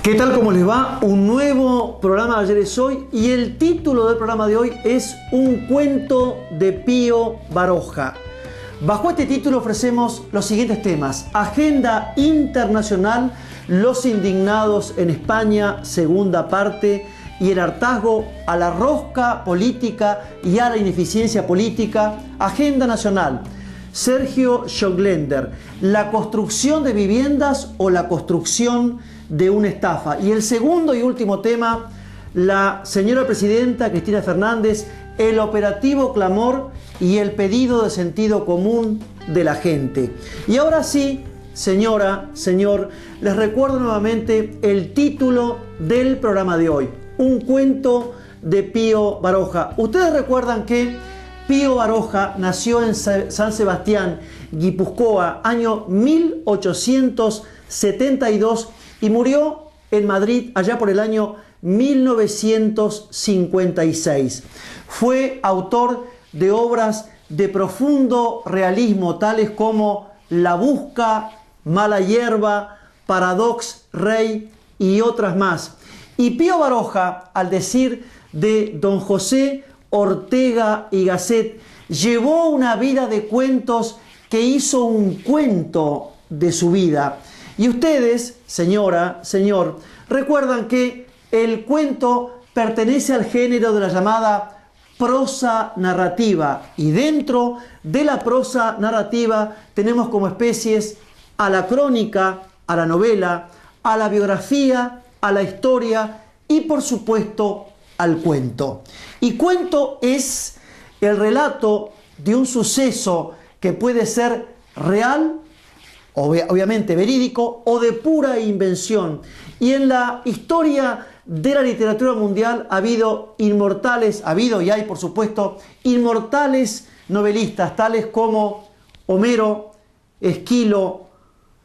¿Qué tal? ¿Cómo les va? Un nuevo programa de Ayer es Hoy y el título del programa de hoy es Un cuento de Pío Baroja. Bajo este título ofrecemos los siguientes temas: Agenda internacional, los indignados en España, segunda parte, y el hartazgo a la rosca política y a la ineficiencia política. Agenda nacional, Sergio Schoenglender, la construcción de viviendas o la construcción de una estafa. Y el segundo y último tema, la señora presidenta Cristina Fernández, el operativo clamor y el pedido de sentido común de la gente. Y ahora sí, señora, señor, les recuerdo nuevamente el título del programa de hoy: Un cuento de Pío Baroja. Ustedes recuerdan que Pío Baroja nació en San Sebastián, Guipúzcoa, año 1872 y murió en Madrid allá por el año 1956. Fue autor de obras de profundo realismo, tales como La Busca, Mala Hierba, Paradox Rey y otras más. Y Pío Baroja, al decir de don José Ortega y Gasset, llevó una vida de cuentos que hizo un cuento de su vida. Y ustedes, señora, señor, recuerdan que el cuento pertenece al género de la llamada prosa narrativa. Y dentro de la prosa narrativa tenemos como especies a la crónica, a la novela, a la biografía, a la historia y, por supuesto, al cuento. Y cuento es el relato de un suceso que puede ser real, obviamente verídico, o de pura invención. Y en la historia de la literatura mundial ha habido y hay, por supuesto, inmortales novelistas, tales como Homero, Esquilo,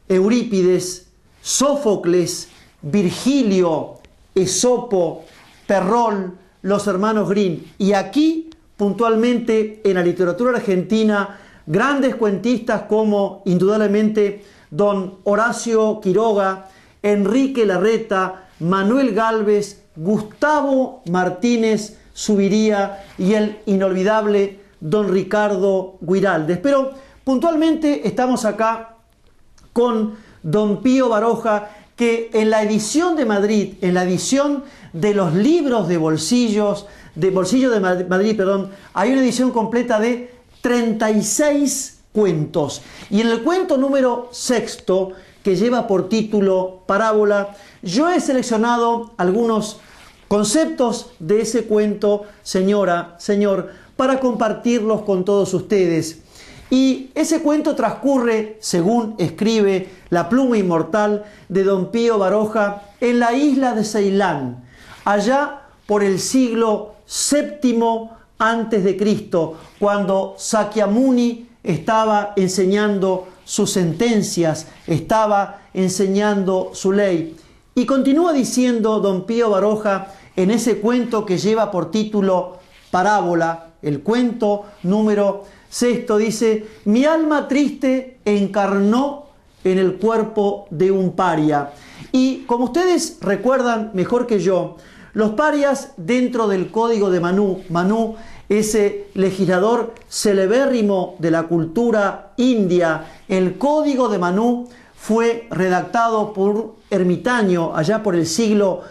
Eurípides, Sófocles, Virgilio, Esopo, Perrol, los hermanos Grimm. Y aquí, puntualmente, en la literatura argentina, grandes cuentistas como, indudablemente, don Horacio Quiroga, Enrique Larreta, Manuel Gálvez, Gustavo Martínez Zuviría y el inolvidable don Ricardo Guiraldes. Pero, puntualmente, estamos acá con don Pío Baroja, que en la edición de Madrid, en la edición de los libros de bolsillo de Madrid, hay una edición completa de 36 cuentos. Y en el cuento número 6, que lleva por título Parábola, yo he seleccionado algunos conceptos de ese cuento, señora, señor, para compartirlos con todos ustedes. Y ese cuento transcurre, según escribe la pluma inmortal de don Pío Baroja, en la isla de Ceilán, allá por el siglo VII antes de Cristo, cuando Sakyamuni estaba enseñando sus sentencias, estaba enseñando su ley. Y continúa diciendo don Pío Baroja en ese cuento que lleva por título Parábola, el cuento número 6, dice: mi alma triste encarnó en el cuerpo de un paria. Y como ustedes recuerdan mejor que yo, los parias dentro del código de Manu, ese legislador celebérrimo de la cultura india, el código de Manu fue redactado por un ermitaño allá por el siglo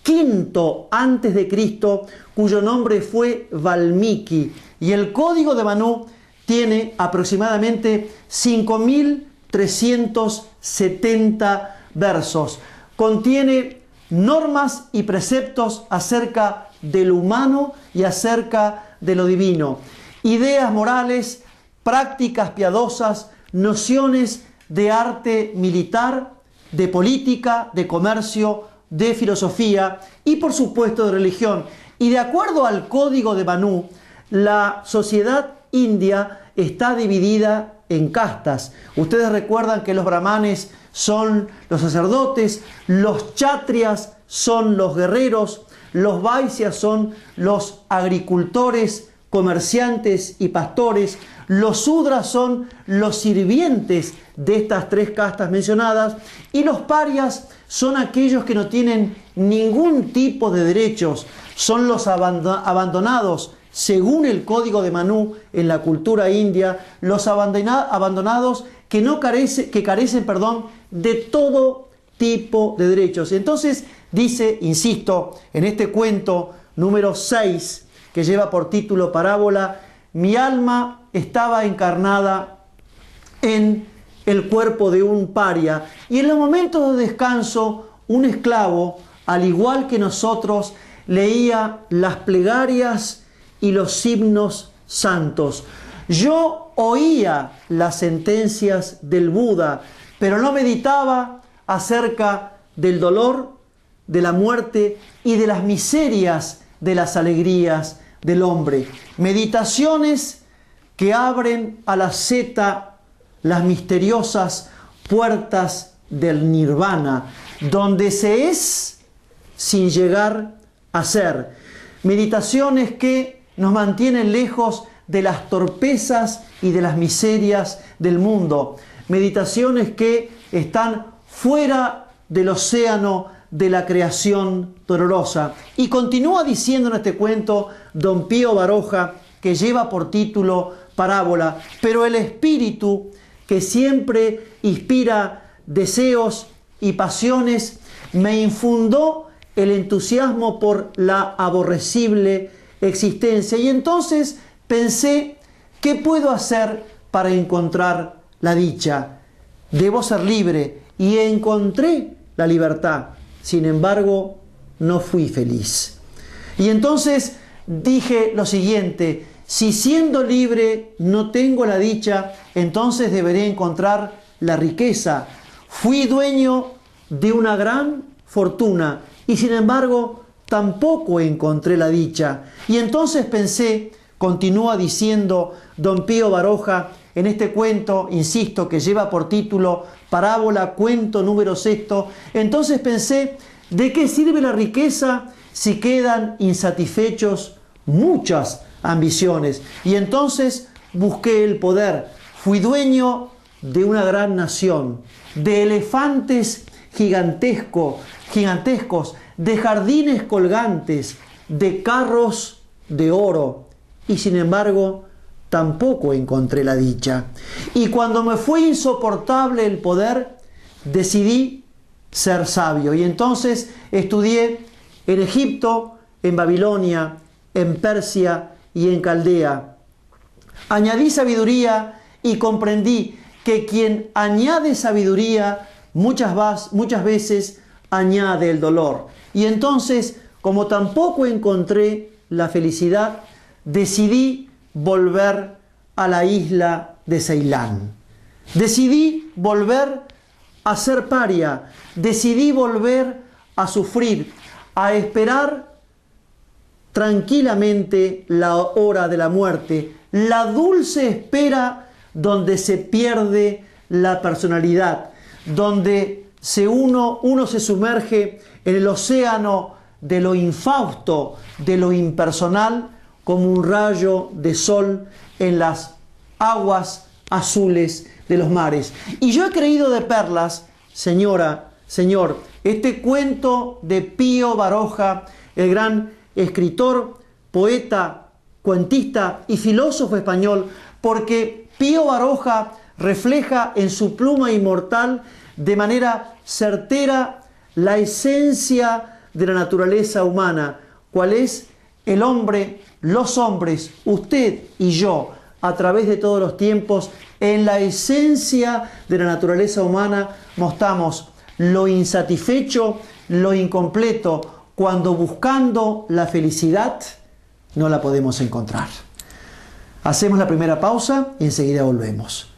V antes de Cristo, cuyo nombre fue Valmiki. Y el código de Manu tiene aproximadamente 5.370 versos. Contiene normas y preceptos acerca de lo humano y acerca de lo divino. Ideas morales, prácticas piadosas, nociones de arte militar, de política, de comercio, de filosofía y, por supuesto, de religión. Y de acuerdo al código de Manu, la sociedad india está dividida en castas. Ustedes recuerdan que los brahmanes son los sacerdotes, los chatrias son los guerreros, los vaisyas son los agricultores, comerciantes y pastores, Los Sudras son los sirvientes de estas tres castas mencionadas, y los parias son aquellos que no tienen ningún tipo de derechos, son los abandonados, según el código de Manu en la cultura india, los abandonados que carecen de todo tipo de derechos. Entonces dice, insisto, en este cuento número 6, que lleva por título Parábola, mi alma estaba encarnada en el cuerpo de un paria, y en los momentos de descanso un esclavo, al igual que nosotros, leía las plegarias y los himnos santos. Yo oía las sentencias del Buda, pero no meditaba acerca del dolor, de la muerte y de las miserias de las alegrías del hombre. Meditaciones que abren a la asceta las misteriosas puertas del nirvana, donde se es sin llegar a ser. Meditaciones que nos mantienen lejos de las torpezas y de las miserias del mundo. Meditaciones que están fuera del océano de la creación dolorosa. Y continúa diciendo en este cuento don Pío Baroja, que lleva por título Parábola, pero el espíritu que siempre inspira deseos y pasiones me infundó el entusiasmo por la aborrecible existencia. Y entonces pensé, ¿qué puedo hacer para encontrar la dicha? Debo ser libre, y encontré la libertad. Sin embargo, no fui feliz. Y entonces dije lo siguiente: si siendo libre no tengo la dicha, entonces deberé encontrar la riqueza. Fui dueño de una gran fortuna y sin embargo tampoco encontré la dicha. Y entonces pensé, continúa diciendo don Pío Baroja en este cuento, insisto, que lleva por título Parábola, cuento número 6, entonces pensé, ¿de qué sirve la riqueza si quedan insatisfechos muchas ambiciones? Y entonces busqué el poder. Fui dueño de una gran nación, de elefantes gigantescos, de jardines colgantes, de carros de oro, y sin embargo tampoco encontré la dicha. Y cuando me fue insoportable el poder, decidí ser sabio. Y entonces estudié en Egipto, en Babilonia, en Persia y en Caldea. Añadí sabiduría y comprendí que quien añade sabiduría muchas veces añade el dolor. Y entonces, como tampoco encontré la felicidad, decidí volver a la isla de Ceilán. Decidí volver a ser paria. Decidí volver a sufrir, a esperar tranquilamente la hora de la muerte, la dulce espera donde se pierde la personalidad, donde uno se sumerge en el océano de lo infausto, de lo impersonal, como un rayo de sol en las aguas azules de los mares. Y yo he creído de perlas, señora, señor, este cuento de Pío Baroja, el gran escritor, poeta, cuentista y filósofo español, porque Pío Baroja refleja en su pluma inmortal de manera certera la esencia de la naturaleza humana, cuál es el hombre, los hombres, usted y yo, a través de todos los tiempos. En la esencia de la naturaleza humana mostramos lo insatisfecho, lo incompleto, cuando buscando la felicidad no la podemos encontrar. Hacemos la primera pausa y enseguida volvemos.